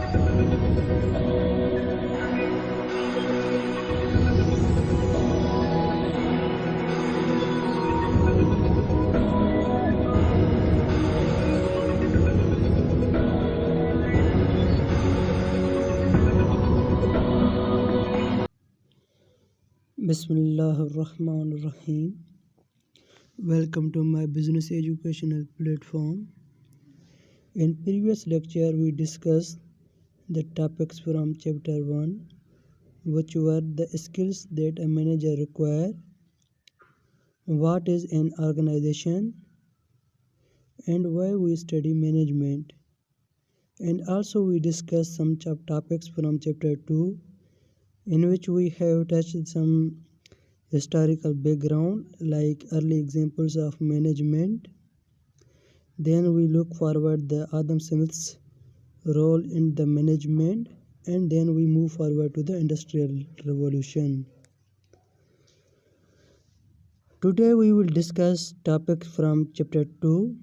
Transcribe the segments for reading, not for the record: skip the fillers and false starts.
Bismillahirrahmanirrahim. Welcome to my business educational platform. In previous lecture, we discussed the topics from chapter 1, which were the skills that a manager requires, what is an organization, and why we study management. And also we discussed some topics from chapter 2, in which we have touched some historical background like early examples of management. Then we look forward the Adam Smith's role in the management, and then we move forward to the Industrial Revolution. Today we will discuss topics from chapter 2,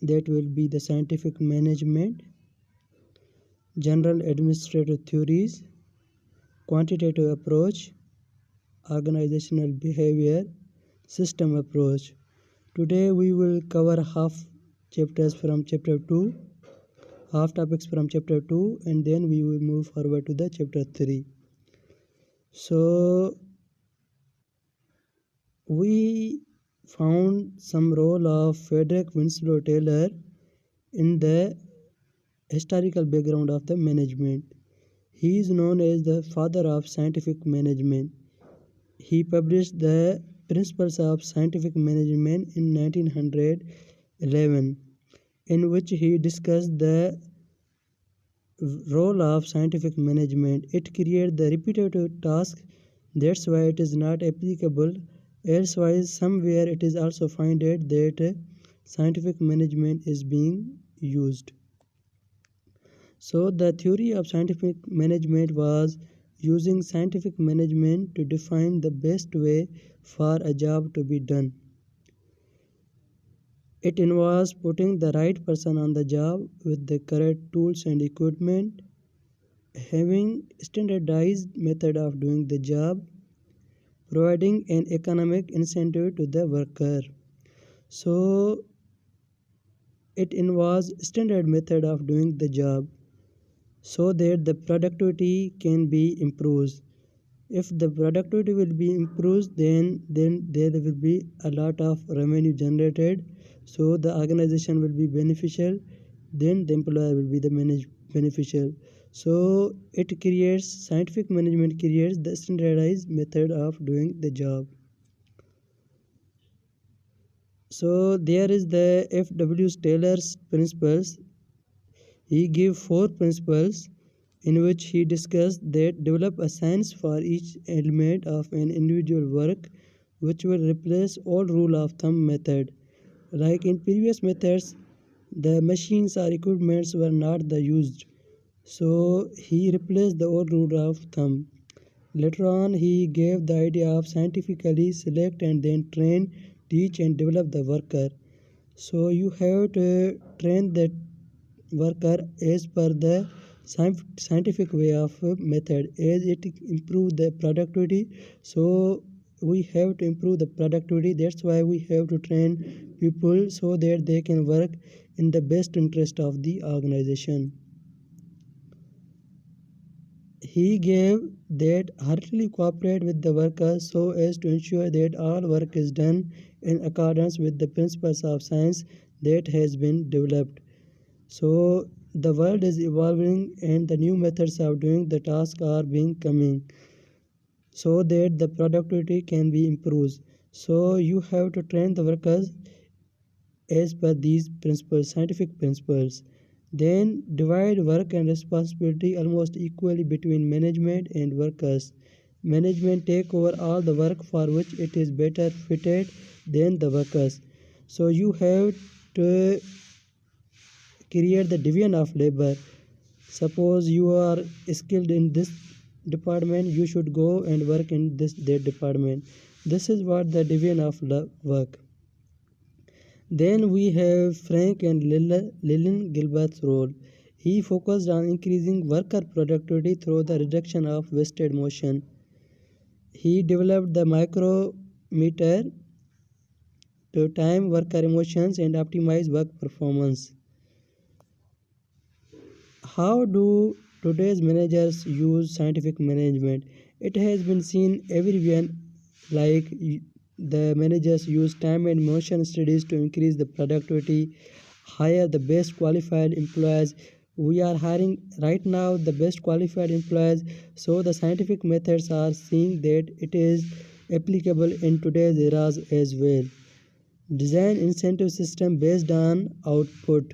that will be the scientific management, general administrative theories, quantitative approach, organizational behavior, system approach. Today we will cover half chapters from chapter 2, half topics from chapter 2, and then we will move forward to the chapter 3. So we found some role of Frederick Winslow Taylor in the historical background of the management. He is known as the father of scientific management. He published the Principles of Scientific Management in 1911, in which he discussed the role of scientific management. It creates the repetitive task, that's why it is not applicable. Elsewise, somewhere it is also found that scientific management is being used. So the theory of scientific management was using scientific management to define the best way for a job to be done. It involves putting the right person on the job with the correct tools and equipment, having standardized method of doing the job, providing an economic incentive to the worker. So it involves standard method of doing the job so that the productivity can be improved. If the productivity will be improved, then there will be a lot of revenue generated, so the organization will be beneficial, then the employer will be the beneficial. So it creates, scientific management creates the standardized method of doing the job. So there is the F.W. Taylor's principles. He gave 4 principles in which he discussed that develop a science for each element of an individual work, which will replace all rule of thumb method. Like in previous methods, the machines or equipments were not the used, so he replaced the old rule of thumb. Later on, he gave the idea of scientifically select and then train, teach and develop the worker. So you have to train the worker as per the scientific way of method, as it improve the productivity. So we have to improve the productivity, that's why we have to train people so that they can work in the best interest of the organization. He gave that heartily cooperate with the workers so as to ensure that all work is done in accordance with the principles of science that has been developed. So the world is evolving and the new methods of doing the task are being coming so that the productivity can be improved. So you have to train the workers as per these principles, scientific principles. Then divide work and responsibility almost equally between management and workers. Management take over all the work for which it is better fitted than the workers. So you have to create the division of labor. Suppose you are skilled in this department, you should go and work in that department. This is what the division of work. Then we have Frank and Lillian Gilbert's role. He focused on increasing worker productivity through the reduction of wasted motion. He developed the micrometer to time worker emotions and optimize work performance. How do today's managers use scientific management? It has been seen everywhere, like the managers use time and motion studies to increase the productivity, hire the best qualified employees. We are hiring right now the best qualified employees, so the scientific methods are seeing that it is applicable in today's eras as well. Design incentive system based on output.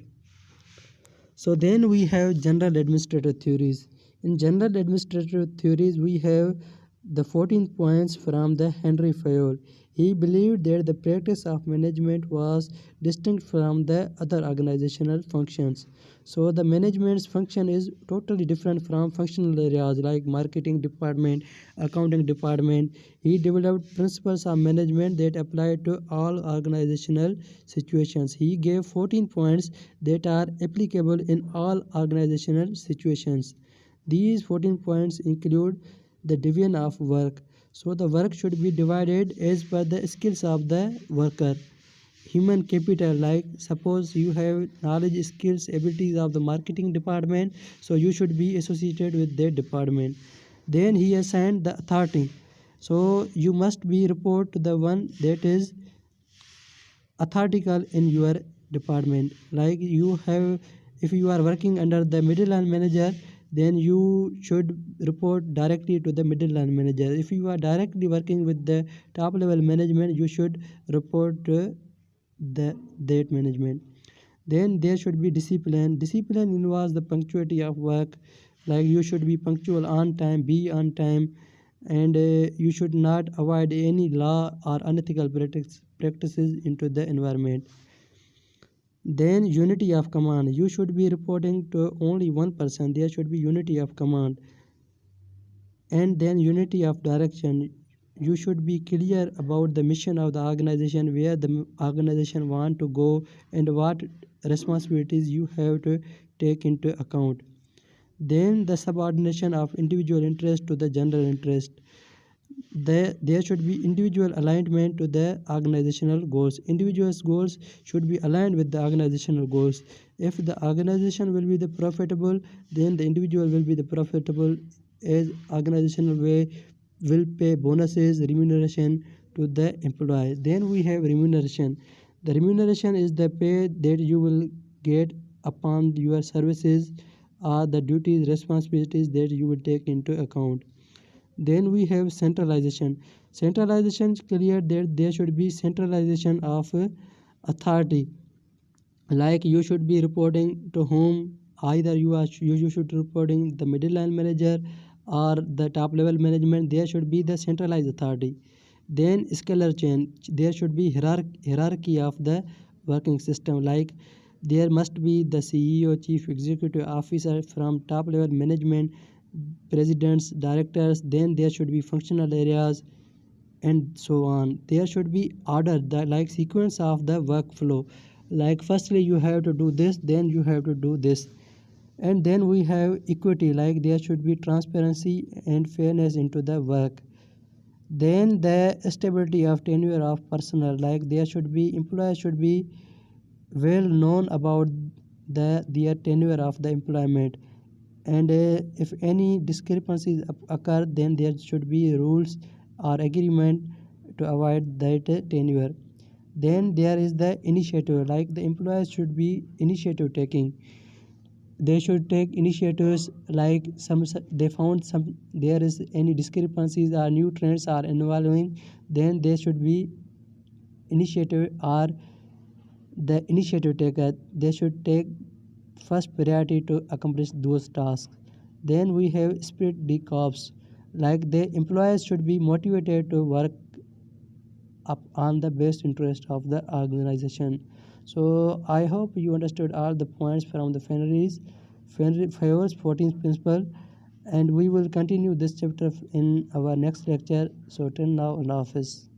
So then we have general administrative theories. In general administrative theories, we have the 14 points from the Henry Fayol. He believed that the practice of management was distinct from the other organizational functions. So the management's function is totally different from functional areas like marketing department, accounting department. He developed principles of management that apply to all organizational situations. He gave 14 points that are applicable in all organizational situations. These 14 points include the division of work. So the work should be divided as per the skills of the worker. Human capital, like suppose you have knowledge, skills, abilities of the marketing department, so you should be associated with that department. Then he assigned the authority. So you must be report to the one that is authoritical in your department. Like you have, if you are working under the middle line manager, then you should report directly to the middle line manager. If you are directly working with the top level management, you should report to that management. Then there should be discipline. Discipline involves the punctuality of work, like you should be punctual on time, be on time, and you should not avoid any law or unethical practices into the environment. Then unity of command. You should be reporting to only one person. There should be unity of command. And then unity of direction. You should be clear about the mission of the organization, where the organization want to go, and what responsibilities you have to take into account. Then the subordination of individual interest to the general interest. There should be individual alignment to the organizational goals. Individuals' goals should be aligned with the organizational goals. If the organization will be the profitable, then the individual will be the profitable, as organizational way will pay bonuses, remuneration to the employee. Then we have remuneration. The remuneration is the pay that you will get upon your services or the duties, responsibilities that you will take into account. Then we have centralization. Centralization is clear that there should be centralization of authority. Like you should be reporting to whom, either you should reporting the middle line manager or the top level management. There should be the centralized authority. Then scalar chain. There should be hierarchy of the working system. Like there must be the CEO, chief executive officer from top level management, presidents, directors. Then there should be functional areas and so on. There should be order, the like sequence of the workflow. Like firstly you have to do this, then you have to do this. And then we have equity, like there should be transparency and fairness into the work. Then the stability of tenure of personnel, like there should be employees should be well known about their tenure of the employment. And if any discrepancies occur, then there should be rules or agreement to avoid that tenure. Then there is the initiative, like the employees should be initiative taking. They should take initiatives, like they found some there is any discrepancies or new trends are involving, then they should be initiative or the initiative taker. They should take first priority to accomplish those tasks. Then we have spirit de corps, like the employees should be motivated to work up on the best interest of the organization. So I hope you understood all the points from the Fayol's 14th principle, and we will continue this chapter in our next lecture. So till now, Allah Hafiz.